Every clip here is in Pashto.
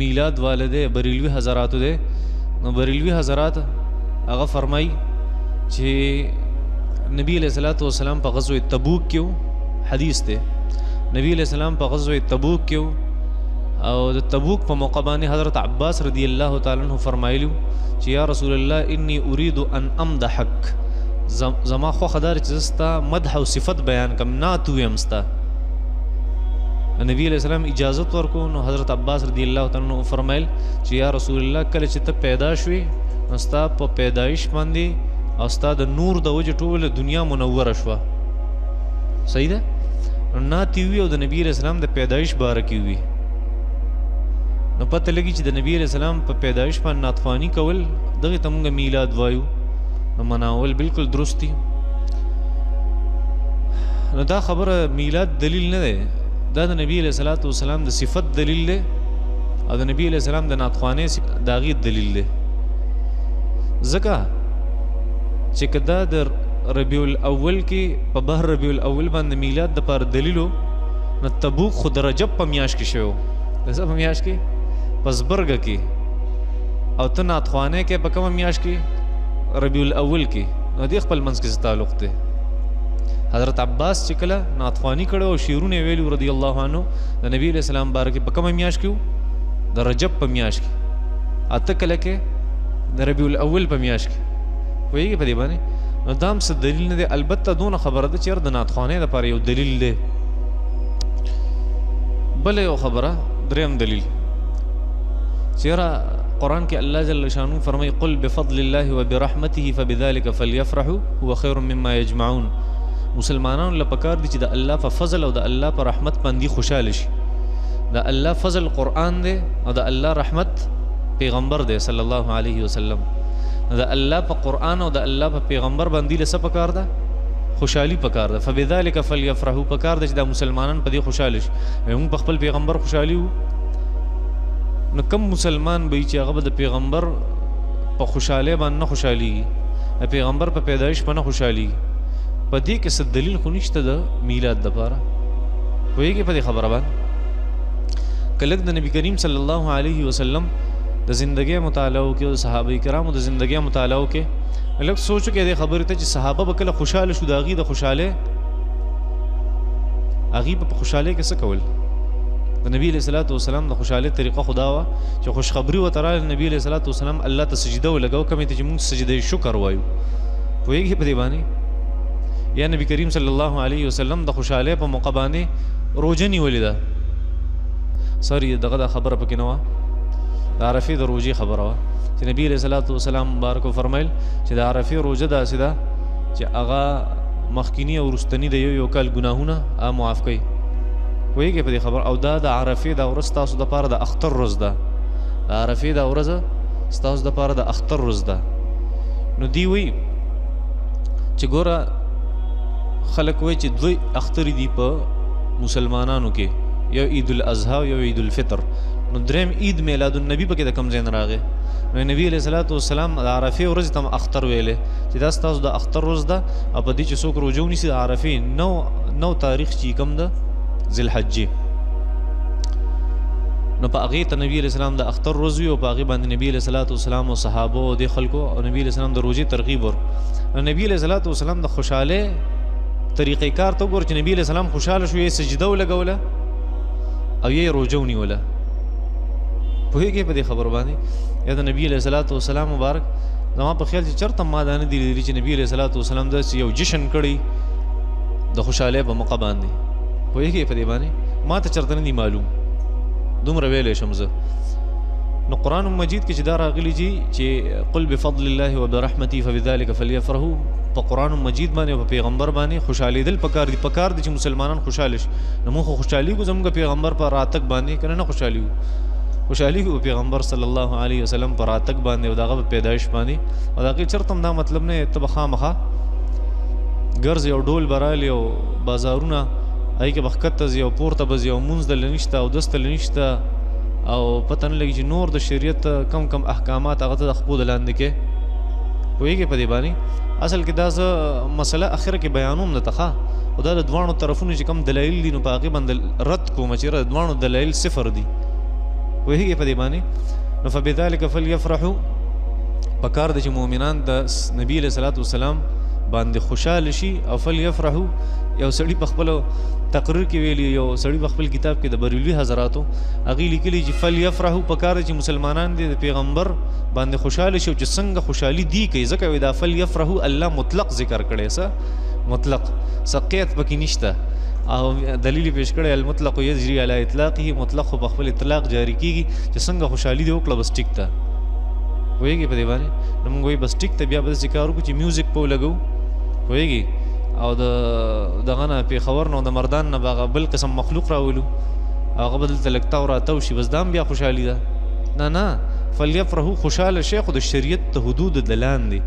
میلاد والده بریلوی حضراتو ده. نو بریلوی حضرات هغه فرمای چې نبی علیہ الصلوۃ والسلام په غزوه تبوک کې حدیث ده. نبی علیہ السلام په غزوه تبوک کې او د تبوک په موقع باندې حضرت عباس رضی الله تعالی عنہ فرمایلو چې یا رسول الله انی اريد ان امدحک، زما خو خدار چې زستا مدح او صفت بیان کم ناتو یمستا. نبی علیہ السلام اجازت ورکو. نو حضرت عباس رضی الله تعالی عنہ فرمایل چې یا رسول الله کله چې ته پیدا شوې نستا په پیدایش باندې او ستا د نور د وجه ټول دنیا منوره شوه. صحیح ده؟ ناتی وی او د نبی علیہ السلام د پیدایش بارکی وی. نو پته لګی چې د نبی علیہ السلام په پیدایش باندې ناتخوانی کول دغه ته موږ میلاد وایو. نو مناول بالکل درستی. نو دا خبره میلاد دلیل نه ده، دا د نبی علیہ الصلوۃ والسلام د صفت دلیل ده او د نبی علیہ السلام د ناتخوانه داغي دلیل ده. ځکه چې کدا د ربیع الاول کې په بهر ربیع الاول باندې میلاد د پر دلیلو نو تبوک خود رجب په میاش کې شو. دغه په میاش کې پسبرګ کې او ته ناتخوانه کې په کوم میاش کې ربیع الاول کې. نو د خپل منځ کې تعلق ده. حضرت عباس چې کله ناتخوانی کړه او شیرونه ویلو رضی الله عنه د نبی علیہ السلام بارکه په کوم میاش کې د رجب په میاش کې، اته کله کې د ربیع الاول په میاش کې. وایي په دې باندې نو دام څه دلیل نه دی. البته دونه خبره ده چې د ناتخوانه لپاره یو دلیل دی. بل یو خبره دریم دلیل چیرې قرآن کې الله جل شانو فرمای قل بفضل الله وبرحمته فبذلك فليفرحوا هو خير مما يجمعون. مسلمانانو له پکار دي چې د الله په فضل او د الله په رحمت باندې خوشاله شي. د الله فضل قرآن دی او د الله رحمت پیغمبر دی صلی الله علیه وسلم. د الله په قرآن او د الله په پیغمبر باندې له څه پکار ده؟ خوشحالي پکار ده. فبذلك فليفرحوا پکار ده چې د مسلمانان په دې خوشاله شي. موږ په خپل پیغمبر خوشحالي وو. نو کم مسلمان به چې هغه د پیغمبر په خوشاله باندې نه خوشحالي، د پیغمبر په پیدایش باندې خوشحالي، په دې کې څه دلیل خو نشته د میلاد لپاره. وایي په دې خبره باندې کله د نبی کریم صلی الله علیه وسلم د زندګۍ مطالعه کې او صحابه کرامو د زندګۍ مطالعه کې لکه سوچو کې د خبرې ته چې صحابه به کله خوشاله شو د هغې د خوشاله هغې په خوشحالۍ کې څه کول؟ د نبی علیہ الصلوۃ والسلام د خوشحالۍ طریقه خدا وه چې خوشخبري ورته راغله. نبی علیہ الصلوۃ والسلام الله ته سجده ولګو، کومې ته چې موږ سجده شکر وایو. پوهېږې په دې باندې؟ یا نبی کریم صلی الله علیه وسلم د خوشحالۍ په موقع باندې روژه نیولې ده. سوري دغه دا خبره پکې نه وه، د عرفې د روژې خبره وه چې نبی علیہ الصلوۃ والسلام مبارک فرمایل چې د عرفې روژه داسې ده چې هغه مخکینی او وروستني د یو کال ګناهونه معاف کوي. پوهېږې په دې خبره؟ او دا د عرفې دا ورځ ستاسو دپاره د اختر ورځ ده. د عرفې دا ورځ ستاسو دپاره د اختر ورځ ده. نو دی وایي چې ګوره خلک وایي چې دوی اختر دي په مسلمانانو کې، یو عید الاضحی او یو عید الفطر. نو دریم عید میلاد النبی پکې د کوم ځای نه راغی؟ نو نبی علیہ الصلوۃ والسلام د عرفې ورځې ته اختر ویلې چې دا ستاسو د اختر ورځ ده. او په دې چې څوک روژه ونیسي د عرفې 9 تاریخ چې کوم ده ذوالحجې، نو په هغې ته نبی علیہ السلام د اختر ورځ وي او په هغې باندې نبی علیہ الصلوۃ والسلام او صحابه او دې خلکو او نبی علیہ السلام د روژې ترغیب ور. نبی علیہ الصلوۃ والسلام د خوشحالۍ طریقې کار ته وګوره چې نبی علیہ السلام خوشحاله شو، یې سجده ولګوله او یې روژه ونیوله. پوهېږې په دې خبرو باندې؟ یا د نبی علیہ الصلوۃ والسلام مبارک زما په خیال چې چېرته ما دا نه دي لیدلي چې نبی علیہ الصلوۃ والسلام داسې یو جشن کړی د خوشحالۍ په موقع باندې. پوهېږې په دې باندې؟ ما ته چېرته نه دي معلوم، دومره ویلی شم زه. نو قرآن مجید کې چې دا راغلي دي چې قل بفضل الله وبرحمته فبذلك فليفرحوا، په قرآن مجید باندې او په پیغمبر باندې خوشحالېدل پکار دي. پکار دي چې مسلمانان خوشحاله شي. نو موږ خو خوشحالېږو زموږ پیغمبر په راتګ باندې، که نه خوشحالېږو؟ خوشحالېږو پیغمبر صلی الله علیه وسلم په راتګ باندې او د هغه په پیدایش باندې. او د هغې چېرته هم دا مطلب نه ته به خامخا ګرځې او ډول به رالې او بازارونه هغې کې به ښکته ځي او پورته به ځي او مونځ دله نشته او دس دله نشته او پته نه لګي چې نور د شریعت کم احکامات هغه ته د خپو د لاندې کې. پوهېږې په دې باندې؟ اصل کې دا زه مسله اخره کې بیانوم درته ښه، خو دا د دواړو طرفونو چې کوم دلایل دي نو په هغې باندې رد کوم چې د دواړو دلایل صفر دي. پوهیږي په دې باندې. نو فبذلک فلیفرحوا، پکار د چې مؤمنان د نبی علیہ الصلوۃ والسلام باندې خوشاله شي. او فلیفرحوا یو سړي په خپل تقریر کې ویلی، یو سړي په خپل کتاب کې د بریلوي حضراتو هغه لیکلي چې فلیفرحوا پکار چې مسلمانان دي د پیغمبر باندې خوشاله شي، چې څنګه خوشحالي دی کوي. ځکه ودا فلیفرحوا الله مطلق ذکر کړي، څه مطلق سقیت پکې نشته. او دلیل پیش کړی المطلق یجری علی اطلاقه، مطلق په خپل اطلاق جاری کیږي، چې څنګه خوشحالي دی وکړه بس ټیک ته. وایي په دې باندې نو موږ وایي بس ټیک ته بیا به ذکر وکړو چې میوزیک په لګو. وایي او دغه نه پیښور نو د مردان نه باغ بل قسم مخلوق راولو، هغه بدل تلکتا او راتاو شي، بس دام بیا خوشحالي ده. نه فلیفرحوا خوشاله شیخ د شریعت ته حدود دلان دي.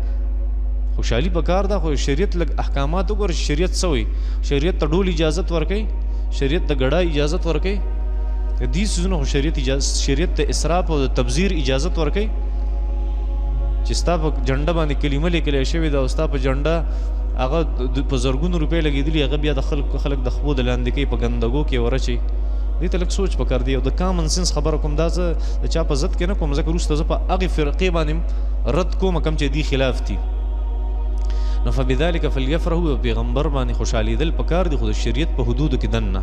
خوشحالي پکار ده، خو شریعت لګ احکامات وګور. شریعت سوی شریعت ته ډول اجازت ورکي، شریعت ته ګډا اجازت ورکي، دې سونه شریعت اجازه، شریعت ته اسراف او تبذیر اجازت ورکي. چې ستا په جنډه باندې کلمه لیکل شوی دا، او ستا په جنډه هغه په زرګونو روپۍ لګېدلي، هغه بیا د خلک د خپو د لاندې کوي په ګندګو کې ورچي. دې ته لږ سوچ پکار دی. او د کامن سنس خبره کوم، دا زه د چا په ضد کې نه کوم، ځکه وروسته زه په هغې فرقې باندې رد کوم کوم چې دې خلاف دي. نو فبذلک فلیفرحوا، پیغمبر باندې خوشحالېدل پکار دي، خو د شریعت په حدودو کې دننه.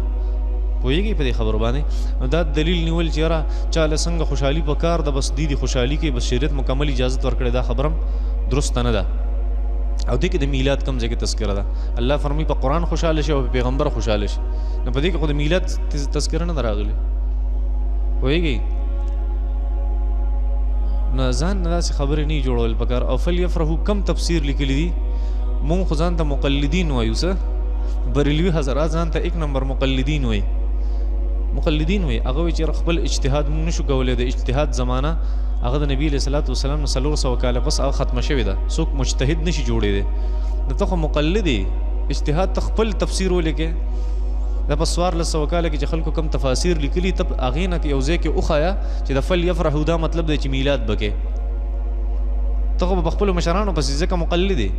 پوهېږي په دې خبرو باندې. نو دا دلیل نیول چې یاره چاله څنګه خوشحالي پکار ده، بس دې خوشحالي کې بس شریعت مکمل اجازت ورکړې، دا خبره درسته نه ده. او دې کې د میلاد کم ځای کې تذکره ده. الله فرمایي په قرآن خوشحاله شي او په پیغمبر خوشحاله شي. نو په دې کې خو د میلاد تذکره نه ده راغلې. پوهېږي نو ځان نه داسې خبرې نه جوړول پکار. او فلیفرحوا کم تفسیر لیکلی دي، مونږ خو ځان ته مقلدین وایو. څه بریلوي حضرات ځان ته 1 نمبر مقلدین وایي. مقلدین وایي هغه وایي چې خپل اجتهاد مونږ نشو کولی. د اجتهاد زمانه هغه د نبی علیہ الصلوۃ والسلام 400 کاله پس هغه ختمه شوې ده، څوک مجتهد نشي جوړېدی. نو ته خو مقلد یې، اجتهاد ته خپل تفسیر ولیکې. دا په 400 کاله کې چې خلکو کم تفاسیر لیکلي، ته هغې نه یو ځای کې وښایه چې د فلیفرحوا دا مطلب دی چې میلاد بکې. ته خو په خپلو مشرانو پسې ځکه مقلد یې،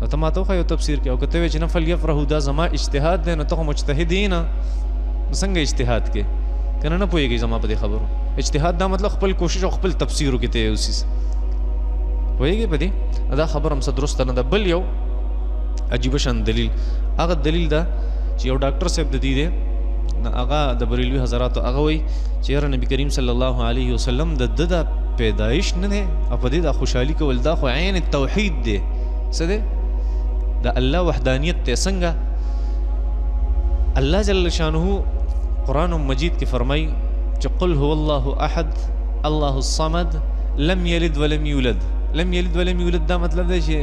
نو ته ماته وښایه یو تفسیر کې. او که ته وایې چې نه فلیفرحوا دا زما اجتهاد دی، نو ته خو مجتهد یې نه، څنګه اجتهاد کې کنه نه پوهېږي زما په دې خبرو. اجتهاد دا مطلب خپل کوشش او خپل تفسیرو کې ته اوسیس. پوهېږي په دې دا خبره هم څه درسته نه ده. بل یو عجیبه شان دلیل، هغه دلیل ده چې یو ډاکټر صاحب د دې دی، هغه د بریلوي حضراتو هغه وایي چې یاره نبي کریم صلی الله علیه وسلم د ده د پیدایش نه دی، او په دې د خوشحالي کول دا خو عین توحید دی. څه دی؟ د الله وحدانیت دی. څنګه؟ الله جل شانه قرآن مجید کې فرمای چې قل هو الله احد الله الصمد لم یلد ولم یولد. لم یلد ولم یولد دا مطلب دی چې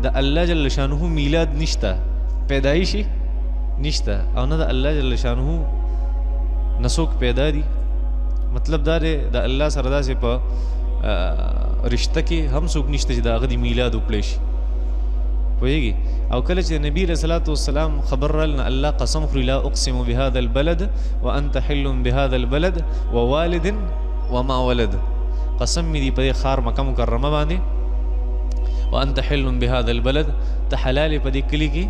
د الله جل شانه میلاد نشته، پیدایشي نشته، او نه د الله جل شانه نسوک پیدا دي. مطلب دا دی د الله سره داسې په رشته کې هم څوک نشته چې د هغه د میلاد وکړی شي. پوهېږي؟ او کله چې نبی علیہ الصلوۃ والسلام خبر رال نه الله قسم خوري لا اقسم بهذا البلد وانت حل بهذا البلد ووالد وما ولد. قسم می دی په خار مکه مکرمه باندې، وانت حل بهذا البلد، ته حلال په دې کلی کې،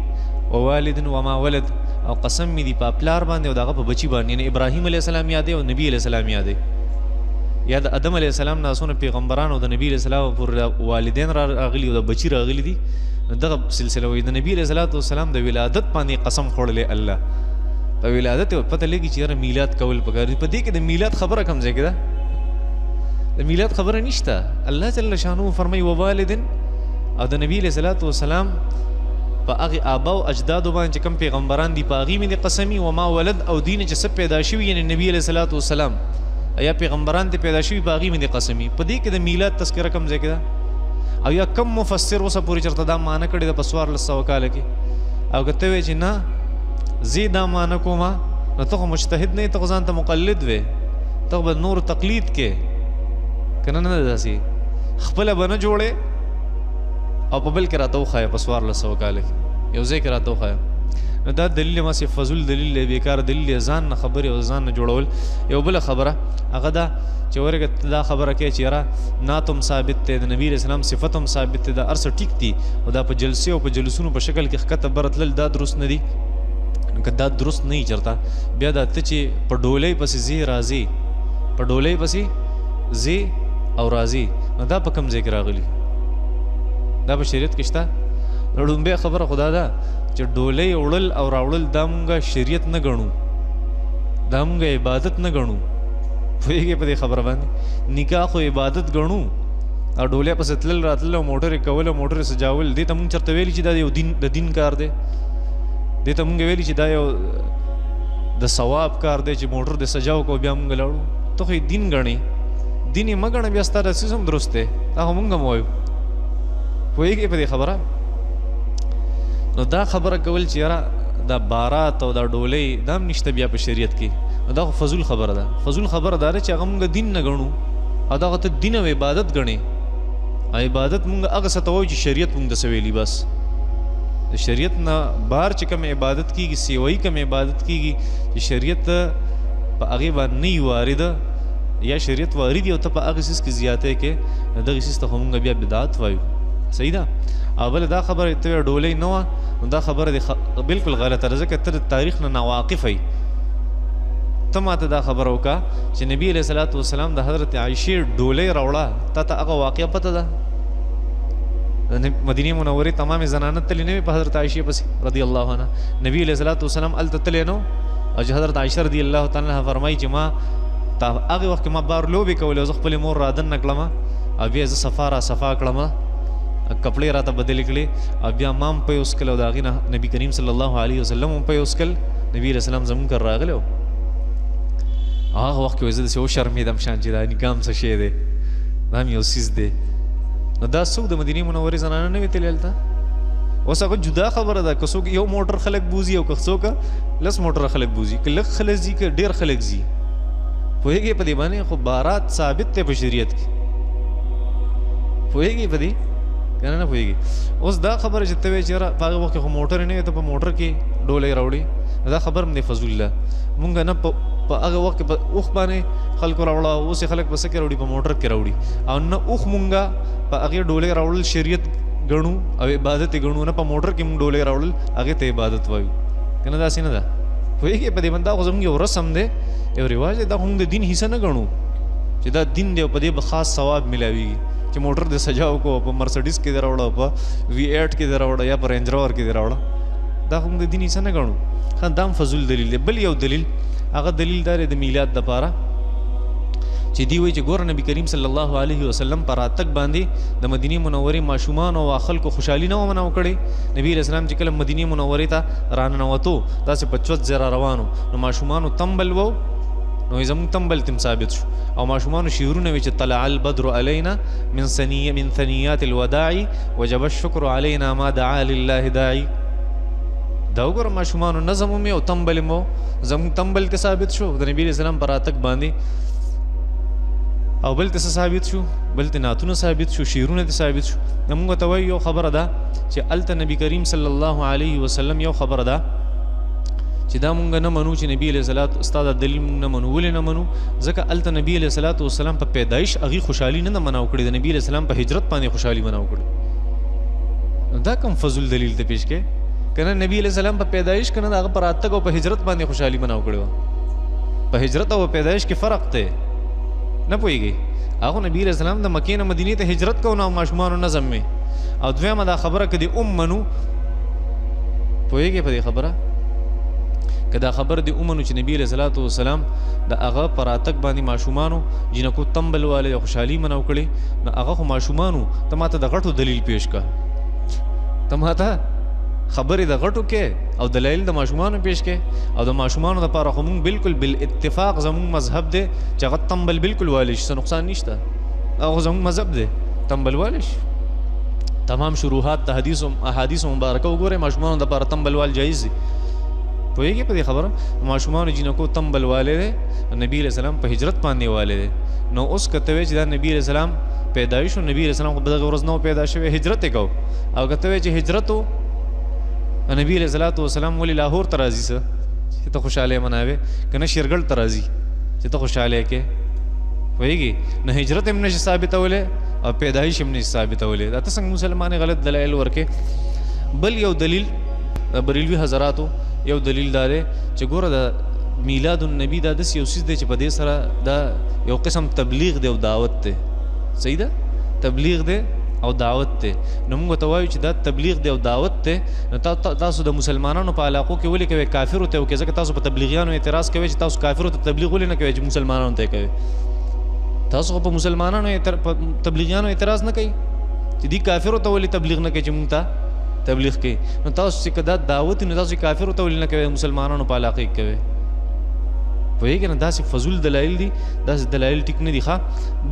ووالد وما ولد، او قسم می دی په پلار باندې او دغه په بچی باندې. یعنی ابراهیم علیہ السلام یادې او نبی علیہ السلام یادې، یا د ادم علیہ السلام ناسونه پیغمبران او د نبی علیہ السلام پر والدین راغلي او د بچی راغلي دي. دغه سلسله وي د نبی علیہ السلام د ولادت باندې قسم خوړلې الله. په ولادت پته لګي چې میلاد کول پکار دي. په دې کې د میلاد خبره کم ځای کې ده، د میلاد خبره نشته. الله جل شانه فرمایي ووالد، او د نبی علیہ السلام په هغه آبا او اجدادو باندې کم پیغمبران دي په هغې مې قسمي، وما ولد، او دین چې څه پیدا شوي یعنی نبی علیہ السلام یا پیغمبران ته پیدا شوي په هغې مې قسمي. په دې کې د میلاد تذکره کم ځای کې ده. او یا کم مفسر اوسه پورې چېرته دا معنی کړې ده په 1400 کاله کې. او که ته وایې چې نه زه دا معنی کومه، نو ته خو مجتهد نه یې، ته خو ځان ته مقلد وې، ته به نور تقلید کې که نه نه داسې خپله به نه جوړې او په بل کې راته وښایه په 1400 کاله کې یو ځای کې راته وښایه. نو دا دلیل ماسې فضول دلیل دی، بیکار دلیل دی، ځان نه خبرې او ځان نه جوړول. یو بله خبره هغه ده چې ورګه دا خبره کوي چې یاره نعت هم ثابت دی، د نبي علیہ السلام صفت هم ثابت دی، دا هر څه ټیک دي، او دا په جلسې او په جلسونو په شکل کې ښکته بره تلل دا درست نه دي. که دا درست نه وي چېرته بیا دا ته چې په ډولۍ پسې ځې راځې، په ډولۍ پسې زی او راځي، نو دا په کوم ځای کې راغلي؟ دا په شریعت کې شته؟ لومبۍ خبره خدا ده چې ډولۍ وړل او راوړل دا مونږ شریعت نه ګڼو، دا مونږ عبادت نه ګڼو. پوهېږې په دې خبره باندې؟ نکاح خو عبادت ګڼو، او ډولۍ پسې تلل راتلل او موټرې کول او موټرې سجاول، دې ته مونږ چېرته ویلي چې دا یو د دین کار دی؟ دې ته مونږ ویلي چې دا یو د ثواب کار دی چې موټر دې سجاو کو بیا مونږ لاړو؟ ته خو یې دین ګڼې، دین یې مه ګڼه، بیا ستا رسیز هم درست دی، دا خو مونږ هم وایو. پوهېږې په دې خبره؟ نو دا خبره کول چې یاره دا بارات او دا ډولۍ دا هم نشته بیا په شریعت کې، نو دا خو فضول خبره ده. فضول خبره دا ده چې هغه مونږ دین نه ګڼو، او دغه ته دین او عبادت ګڼې. عبادت مونږ هغه څه ته وایو چې شریعت مونږ ته څه ویلي. بس د شریعت نه بار چې کوم عبادت کېږي، سیوایي کوم عبادت کېږي چې شریعت په هغې باندې نه وي وارده، یا شریعت وارد وي او ته په هغې څیز کې زیاتی کې، دغې څیز ته خو مونږ بیا بدعت وایو. صحیح ده؟ او بله دا خبره ته وایې ډولۍ نه وه، نو دا خبره دې بلکل غلطه ده، ځکه ته د تاریخ نه ناواقف یې. ته ماته دا خبره وکړه چې نبي علیه صلات وسلام د حضرت عایشې ډولۍ راوړه، تا ته هغه واقعه پته ده؟ مدینې منورې تمامې زنانه تللی نه وې په حضرت عایشې پسې رضی الله عنها. نبي علیه صلات وسلام هلته تللی نه و، او چې حضرت عایشه رضی الله تعالی عنها فرمایي چې ما هغې وخت کې ما بار لوبې کولې او زه خپلې مور را دننه کړم، او بیا زه صفا را صفا کړم، کپړې راته بدلې کړې، او بیا ما هم پی وسکل، او د هغې نه نبي کریم صلی الله علیه وسلم هم پی وسکل. نبي علیه السلام زمونږ کر راغلی و، هغه وخت کې وایي زه داسې وشرمېدم شان چې دا نکاح هم څه شی دی، دا هم یو څیز دی. نو دا څوک د مدینې منورې زنانه نه وې تللی هلته؟ اوس هغه جدا خبره ده، که څوک یو موټر خلک بوځي او که څوک 10 موټره خلک بوځي، که لږ خلک ځي که ډېر خلک ځي. پوهېږې په دې باندې؟ خو بارات ثابت دی په شریعت کې. پوهېږې په دې که نه پوهېږې؟ اوس دا خبره چې ته وایې چې یاره په هغه وخت کې خو موټرې نه وې، ته په موټر کې ډولۍ راوړې، دا خبره هم دی فضول ده. مونږ نه په هغه وخت کې په اوښ باندې خلکو راوړه، اوس یې خلک په څه کې راوړي؟ په موټر کې راوړي. او نه اوښ مونږه په هغې ډولۍ راوړل شریعت ګڼو او عبادت یې ګڼو، نه په موټر کې مونږ ډولۍ راوړل هغې ته عبادت وایو. که نه داسې نه ده؟ پوهېږې په دې باندې؟ دا خو زموږ یو رسم دی، یو رواج دی، دا خو موږ د دین حصه نه ګڼو چې دا دین دی او په دې به خاص ثواب میلاویږي چې موټر دې سجاو کو، په مرسډیز کې دې راوړه، په V8 کې دې راوړه، یا په رینج روور کې دې راوړه، دا خو موږ د دین حصه نه ګڼو. ښه، دا هم فضول دلیل دی. بل یو دلیل، هغه دلیل دا دی د میلاد دپاره چې دی وایي چې ګوره نبي کریم صلی الله علیه وسلم په راتګ باندې د مدینې منورې ماشومانو او خلکو خوشحالي نه وه منعو کړې. نبي علیه السلام چې کله مدینې منورې ته راننوتو، داسې په چوت ځای را روانو، نو ماشومانو تمبل وو، نو زموږ تمبل تم ثابت شو، او ماشومانو شعرونه وي چې طلع البدر علینا من ثنیات الوداع وجب الشکر علینا ما دعا لله داعی. دا وګوره ماشومانو نظم مې او تمبل مو زموږ تمبل ته ثابت شو د نبي علیه السلام په راتګ باندې. او بل ته ثابت شو، بل ته نعتونه ثابت شو، شعرونه ته ثابت شو. موږ ته وایي یو خبره ده چې هلته نبي کریم صلی الله علیه وسلم یو خبره ده چې دا مونږ نه منو چې نبی علیه صلات ستا دا دلیل مونږ نه منو. ولې نه منو؟ ځکه هلته نبی علیه صلات وسلام په پیدایش هغې خوشحالي نه ده منعو کړې، د نبي علیه السلام په هجرت باندې خوشحالي منعو کړې. دا کوم فضول دلیل ته پیش کې؟ که نه نبی علیه السلام په پیدایش که نه د هغه په راتګ او په هجرت باندې خوشحالي منعو کړې وه. په هجرت او پیدایش کې فرق دی، نه پوهېږئ؟ هغه نبی علیه السلام د مکې نه مدینې ته هجرت کو، نو ماشومانو نظم مې. او دویمه دا خبره که دې منو، پوهېږئ په دې خبره؟ که دا خبر دې ومنو چې نبي علیه صلات وسلام د هغه په راتګ باندې ماشومانو جینکو تمبل والی د خوشحالي منعو کړې، نو هغه خو ماشومانو ته ماته د غټو دلیل پیش کا، ته ماته خبرې د غټو کې او دلایل د ماشومانو پیش کې. او د ماشومانو دپاره خو مونږ بالکل بالاتفاق زمونږ مذهب دی چې هغه تمبل بالکل والی شي، څه نقصان نشته، هغه زمونږ مذهب دی تمبل والی شي. تمام شروحات د احادیثو مبارکه وګورئ، ماشومانو دپاره تمبل وال جایز دي. پوهېږئ په دې خبره؟ ماشومانو جینکو تمبل والی دی، نبي علیه السلام په هجرت باندې والی دی. نو اوس که ته وایې چې دا نبي علیه السلام پیدایش و، نبي علیه السلام خو په دغه ورځ نه و پیدا شوی، هجرت یې کو. او که ته وایې چې هجرت و، نبی علیه صلات وسلام ولې لاهور ته راځي څه چې ته خوشحالۍ مناوې، که نه شیرګل ته راځي چې ته خوشحالۍ کې؟ پوهېږي؟ نه هجرت هم نشي ثابتولی او پیدایش هم نشي ثابتولی. دا ته څنګه مسلمان غلط دلایل ورکې؟ بل یو دلیل بریلوي حضراتو، یو دلیل دا دی چې ګوره د میلاد النبی دا داسې یو څیز دی چې په دې سره دا یو قسم تبلیغ دی او دعوت دی. صحیح ده؟ تبلیغ دی او دعوت دی. نو موږ ته وایو چې دا تبلیغ دی او دعوت دی. نو تاسو د مسلمانانو په علاقو کې ولې کوئ کافرو ته وکړئ؟ ځکه تاسو په تبلیغیانو اعتراض کوئ چې تاسو کافرو ته تبلیغ ولې نه کوئ چې مسلمانانو ته کوئ؟ تاسو خو په مسلمانانو تبلیغیانو اعتراض نه کوئ چې دی کافرو ته ولې تبلیغ نه کوي چې موږ ته تبلیغ کوي؟ نو تاسو چې دا دعوت نو تاسو کافرو ته ولې نه کوئ مسلمانانو په علاقه کې کوئ؟ پوهېږئ نه؟ داسې فضول دلایل دي، داسې دلایل ټیک نه دي. ښه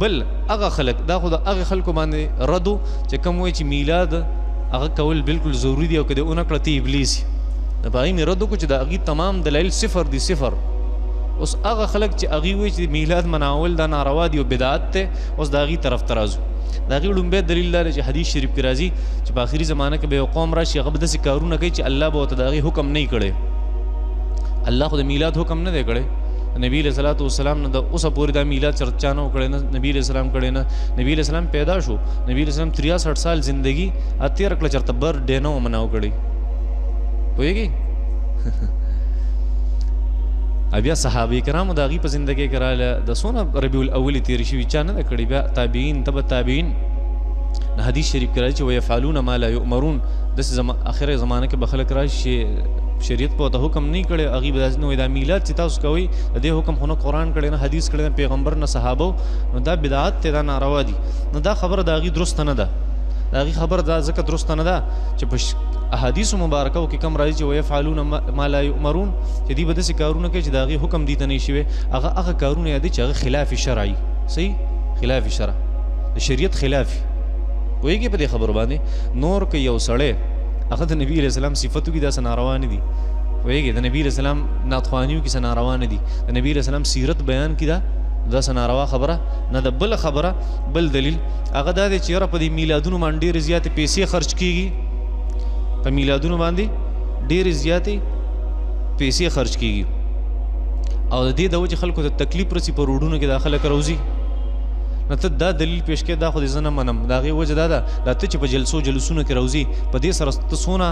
بل هغه خلک دا خو د هغې خلکو باندې رد چې کوم وایي چې میلاد هغه کول بالکل ضروري دي او که دې ونه کړه ته ابلیس یې. د په هغې مې رد وکړو چې د هغې تمام دلایل صفر دي صفر. اوس هغه خلک چې هغې وایي چې میلاد مناول دا ناروا دي او بدعت دی، اوس د هغې طرف ته راځو. د هغې لومبی دلیل دا دی چې حدیث شریف کې راځي چې په آخري زمانه کې به یو قوم راشي هغه به داسې کارونه کوي چې الله به ورته د هغې حکم نه وي کړی. الله خو د میلاد حکم نه دی کړی. نبی علیہ الصلوۃ والسلام نه د اوسه پورې دا میلاد چرچا نه وکړی، نه نبی علیہ السلام کړی، نه نبی علیہ السلام پیدا شو، نبی علیہ السلام 63 سال زندگی تېره کړه چېرته برډے نه ومناو کړی. پوهېږئ؟ بیا صحابه کرامو د هغې په زندګۍ کې راغله د څونه ربیع الاول تېرې شوي چا نه ده کړي. بیا تابعین تبع تابعین حدیث شریف کې راځي چې ویفعلون ما لا یؤمرون. داسې آخره زمانه کې به خلک راشي چې شریعت په ورته حکم نه کړی، هغې به داسې نه وایي دا میلاد چې تاسو کوئ د دې حکم خو نه قرآن کړی نه حدیث کړی نه پیغمبر نه صحابو، نو دا بدعت دی، دا ناروا دي. نو دا خبره د هغې درسته نه ده. د هغې خبره دا ځکه درسته نه ده چې په احادیثو مبارکو کې کوم راځي چې ویفعلون ما لا یؤمرون چې دوی به داسې کارونه کوي چې د هغې حکم دي ته نه شوی. هغه کارونه یادوي چې هغه خلاف شرعي. صحیح؟ خلاف شرع د شریعت خلاف. پوهېږي په دې خبرو باندې؟ نور که یو سړی هغه د نبی علیہ السلام صفتو کې داسې ناروا نه دي. پوهېږي؟ د نبی علیہ السلام ناتخوانیو کې څه ناروا نه دي، د نبی علیہ السلام سیرت بیان کې دا څه ناروا خبره نه ده. بل خبره بل دلیل هغه دا دی چې یاره په دې میلادونو باندې ډېرې زیاتې پیسې خرچ کېږي، په میلادونو باندې ډېرې زیاتې پیسې خرچ کېږي او د دې د وجې خلکو ته تکلیف رسي، په روډونو کې دا خلک راوځي. نو ته دا دلیل پیش کې دا خو دې زه نه منم. د هغې وجه دا ده دا ته چې په جلسونو کې راوځي په دې سره ته څونه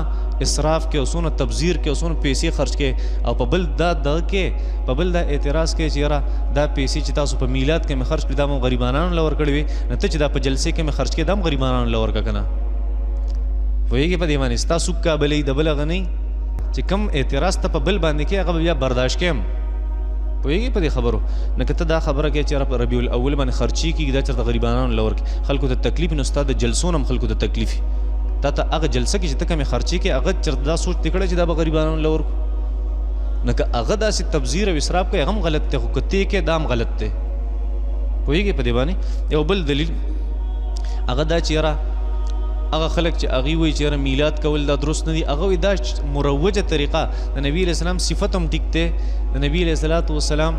اسراف کې او څونه تبذیر کې او څونه پیسې خرچ کې او په بل دا دغه کې په بل دا اعتراض کې چې یاره دا پیسې چې تاسو په میلاد کې مې خرچ کړي دا مو غریبانانو له ورکړې وي، نو ته چې دا په جلسې کې مې خرچ کړي دا هم غریبانانو له ورکړه که نه. پوهېږې په دې باندې ستا سوک کابلۍ د بل هغه نه چې کوم اعتراض ته په بل باندې کې هغه بیا برداشت کړم. پوهېږي په دې خبرو؟ نه که ته دا خبره کوې چې یاره په ربیع الاول باندې خرچي کېږي دا چېرته غریبانانو له ورکړي خلکو ته تکلیف نو ستا د جلسو نه هم خلکو ته تکلیف وي. تا ته هغه جلسه کې چې ته کومې خرچي کوې هغه چېرته دا سوچ دې کړی چې دا به غریبانانو له ورکړو؟ نه که هغه داسې تبذیر او اسراف کوي هغه هم غلط دی، خو که ته یې کوې دا هم غلط دی. پوهېږي په دې باندې؟ یو بل دلیل هغه دا چې یاره هغه خلک چې هغې وایي چې یاره میلاد کول دا درست نه دي، هغه وایي دا مروجه طریقه د نبي علیہ السلام صفت هم ټیک دی، د نبی علیہ الصلوۃ والسلام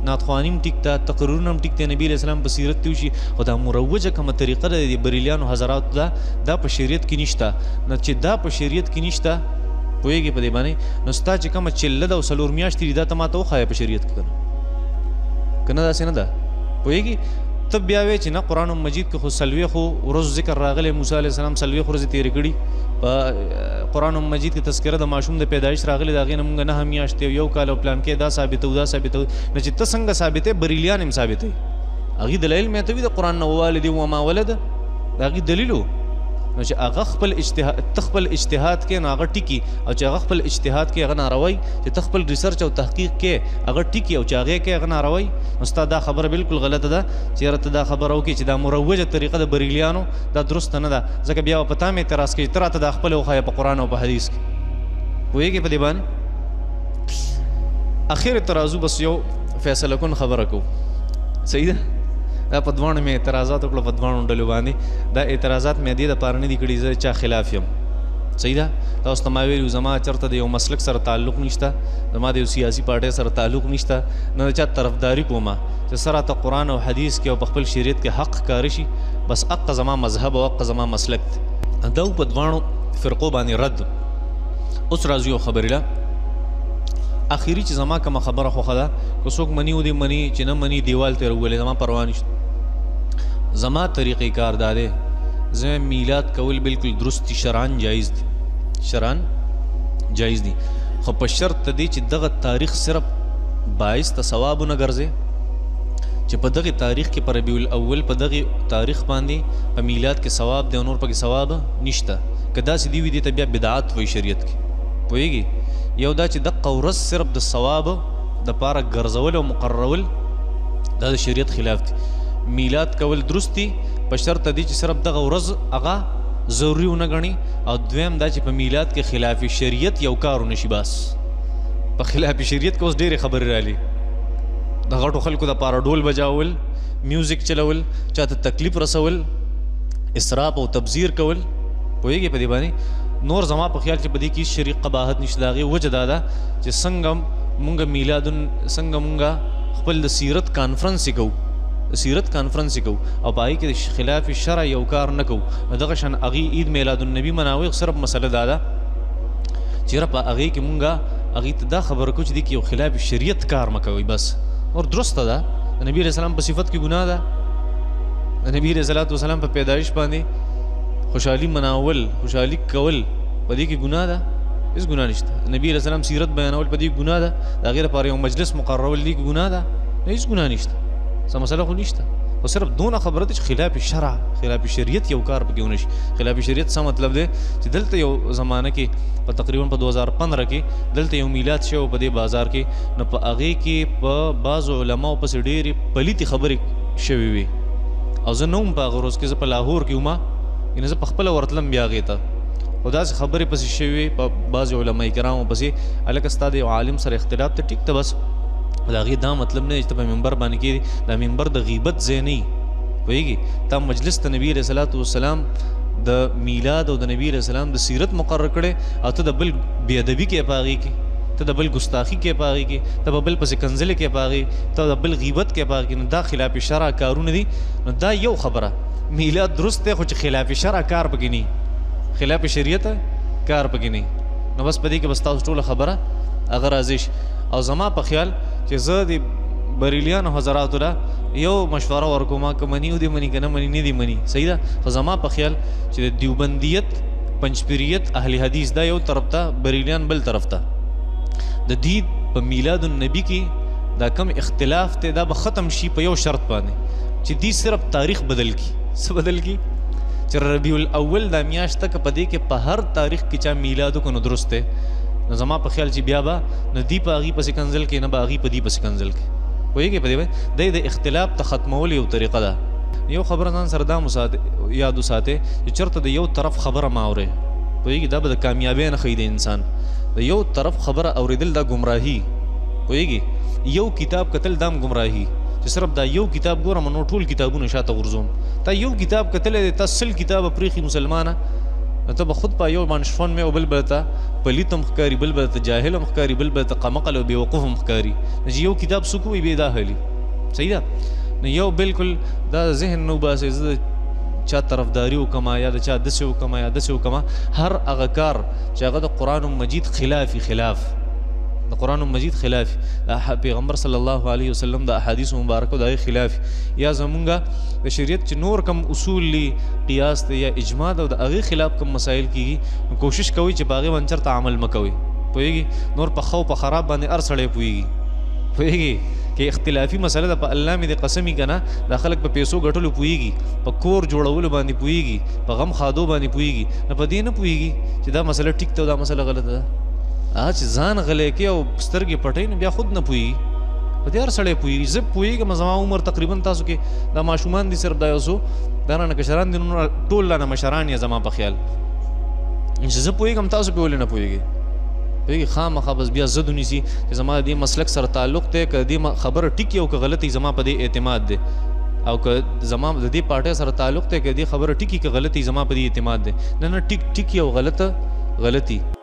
ناتخواني هم ټیک ده، تقریرونه هم ټیک دی، نبی علیہ السلام په سیرت کې وشي، خو دا مروجه کومه طریقه ده د بریلیانو حضراتو دا په شریعت کې نشته. نو چې دا په شریعت کې نشته پوهېږي په دې باندې، نو ستا چې کومه چله ده او 4 میاشتې دي دا ته ما ته وښایه په شریعت کې که نه داسې نه ده. پوهېږي؟ ته بیا وایې چې نه قرآن مجید کې خو 40 ورځو ذکر راغلی، موسی علیه السلام 40 ورځې تېرې کړي، په قرآن مجید کې تذکره د ماشوم د پیدایش راغلی، د هغې نه مونږ 9 میاشتې او 1 کال او پلان کې دا ثابتوو دا ثابتوو. نو چې ته څنګه ثابتې بریلیان هم ثابتوي، هغې دلایل مې ته وي د قرآن نه ووالد وما ولد د هغې دلیل و. نو چې هغه خپل اجتهاد کې نو هغه ټیکي، او چې هغه خپل اجتهاد کې هغه ناروی، چې ته خپل ریسرچ او تحقیق کې هغه ټیکي او چې هغې کې هغه ناروی، نو ستا دا خبره بالکل غلطه ده چې یاره ته دا خبره وکړې چې دا مروجه طریقه د بریلیانو دا درسته نه ده. ځکه بیا په تا مې اعتراض کوي ته راته دا خپله وښایه په قرآن او په حدیث کې. پوهېږې په دې باندې؟ اخر ته راځو بس یو فیصله کن خبره کوو. صحیح ده؟ دا په دواړو مې اعتراضات وکړو، په دواړو ډلو باندې. دا اعتراضات مې دې دپاره نه دي کړي زه چا خلاف یم. صحیح ده؟ تاسو ته ما ویلي زما چېرته د یو مسلک سره تعلق نشته، زما د یو سیاسي پارټۍ سره تعلق نشته، نه د چا طرفداري کومه چې سره ته قرآن او حدیث کې او په خپل شریعت کې حق ښکاره شي، بس حق زما مذهب او حق زما مسلک دی. دا په دواړو فرقو باندې رد. اوس راځو یو خبرې له اخري چې زما کومه خبره خوښه ده، که څوک مني و دې مني، چې نه مني دیوال ته راولي، زما پروا نشته. زما طریقې کار دا دی، زه میلاد کول بالکل درست دي، شرعاً جایز دي، شرعاً جایز دي، خو په شرط دی چې دغه تاریخ صرف باعث ته ثواب نه ګرځي چې په دغه تاریخ کې په ربیع الاول په دغه تاریخ باندې په میلاد کې ثواب دی او نور پکې ثواب نشته که داسې دی وي دې ته بیا بدعت وایي شریعت کې پوهېږي یو دا چې دقه ورځ صرف د ثواب دپاره ګرځول او مقررول دا د شریعت خلاف دی میلاد کول درست دي په شرط دی چې صرف دغه ورځ هغه ضروري ونه ګڼي او دویم دا چې په میلاد کې خلاف شریعت یو کار ونه شي بس په خلاف شریعت کې اوس ډېرې خبرې رالي د غټو خلکو دپاره ډول بجاول میوزیک چلول چاته تکلیف رسول اسراف او تبذیر کول پوهېږي په دې باندې نور زما په خیال چې په دې کې شریع قباحت نشته د هغې وجه دا ده چې څنګه مونږ میلادون څنګه مونږ خپل د سیرت کانفرنس یې کوو د سیرت کانفرنس یې کوو او په هغې کې د خلاف شرع یو کار نه کوو دغه شان هغې عید میلاد النبي مناوي صرف مسله دا ده چې په هغې کې مونږ هغې ته دا خبره کوو چې دې کې یو خلاف شریعت کار مه کوئ بس اور درسته ده د نبي علیه السلام په صفت کې ګناه ده د نبي علیه السلام په پیدایش باندې خوشحالي مناول خوشحالي کول په دې کې ګناه ده هېڅ ګناه نشته نبي علیه السلام سیرت بیانول په دې کې ګناه ده د هغې لپاره یو مجلس مقررول دې کې ګناه ده هېڅ ګناه نشته څه مسله خو نشته خو صرف دونه خبره ده چې خلاف شرع خلاف شریعت یو کار پکې ونه شي خلاف شریعت څه مطلب دی چې دلته یو زمانه کې په تقریبا په 2015 کې دلته یو میلاد شوی په دې بازار کې نو په هغې کې په بعضو علماو پسې ډېرې پلیتې خبرې شوې وي او زه نه وم په هغه ورځ کې زه په لاهور کې وم یعنې زه پخپله ورتلم بیا هغې ته خو داسې خبرې پسې شوې وي په بعضو علما کرامو پسې هلکه ستا د یو عالم سره اختلاف ته ټیک ته بس د هغې دا مطلب نه دی چې ته په منبر باندې کېږي دا منبر د غیبت ځای نه وي پوهېږي تا مجلس ته نبي علیه صلات وسلام د میلاد او د نبي علیه السلام د سیرت مقرر کړی او ته د بل بېادبي کې په هغې کې ته د بل ګستاخي کې په هغې کې ته په بل پسې کنځلې کې په هغې ته د بل غیبت کې په هغې کې نو دا خلاف شرع کارونه دي نو دا یو خبره میلاد درست دی خو چې خلاف شرع کار پکې نه خلاف شریعت کار پکې نه نو بس په دې کې بس تاسو ټوله خبره هغه راضي شي او زما په خیال چې زه د بریلیانو حضراتو له یو مشوره ورکوم که مني او دې مني که نه مني نه دې مني صحیح ده خو زما په خیال چې د دیوبندیت پنجپیریت اهل حدیث دا یو طرف ته بریلیان بل طرف ته د دې په میلاد النبي کې دا کم اختلاف ته دا به ختم شي په یو شرط باندې چې دې صرف تاریخ بدل کی څه بدل کی چې ربیع الاول دا میاشت ته که په دې کې په هر تاریخ کې چا میلاد وکړو نو درست دی نو زما په خیال چې بیا به نه دی په هغې پسې کنځل کې نه به هغې په دې پسې کنځل کې پوهېږې په دې باندې دی د اختلاف ته ختمول یو طریقه ده یو خبره ځان سره دا یاد وساتئ چې چېرته د یو طرف خبره مه اورئ پوهېږي دا به د کامیابۍ نه ښیي د انسان د یو طرف خبره اورېدل دا ګمراهي پوهېږي یو کتاب کتل دا هم ګمراهي چې صرف دا یو کتاب ګورم نو ټول کتابونه شاته غورځوم تا یو کتاب کتلی دی تا 100 کتابه پرېښي مسلمانه نو ته به خود په یو باندې شفون مې او بل به ته پلیت هم ښکاري بل به ته جاهل هم ښکاري بل به ته قمقل او بېوقوف هم ښکاري نو چې یو کتاب څوک وایي بې دا حالي صحیح ده نو یو بالکل دا ذهن نه وباسئ زه چا طرفداري وکړم یا د چا داسې وکړم یا داسې وکړم هر هغه کار چې هغه د قرآن مجید خلافي خلاف د قرآن مجید خلاف پیغمبر صلی الله علیه وسلم د احادیث مبارکو د هغې خلاف یا زمونږ د شریعت چې نور کم اصول دي قیاس دی یا اجماع ده او د هغې خلاف کم مسایل کېږي نو کوشش کوئ چې په هغې باندې چېرته عمل مه کوئ پوهېږي نور په ښه او په خراب باندې هر سړی پوهېږي پوهېږي که اختلافي مسله ده په الله مې د قسم که نه دا خلک په پیسو ګټلو پوهېږي په کور جوړولو باندې پوهېږي په غم خادو باندې پوهېږي نو په دې نه پوهېږي چې دا مسله ټیک ده او دا مسله غلطه ده چې ځان غلی کې او سترګې پټوي نو بیا خود نه پوهېږي په دې هر سړی پوهېږي زه پوهېږم زما عمر تقریبا تاسو کې دا ماشومان دي صرف دا یو څو دا رانه کشران دي نو ټول رانه مشران یې زما په خیال چې زه پوهېږم تاسو پې ولې نه پوهېږئ پوهېږي خامخا بس بیا ضد ونیسي چې زما د دې مسلک سره تعلق دی که دې خبره ټیک او که غلطي زما په دې اعتماد دی او که زما د دې پارټۍ سره تعلق دی که دې خبره ټیکي که غلطي زما په دې اعتماد دی نه ټیک ټیکي او غلطي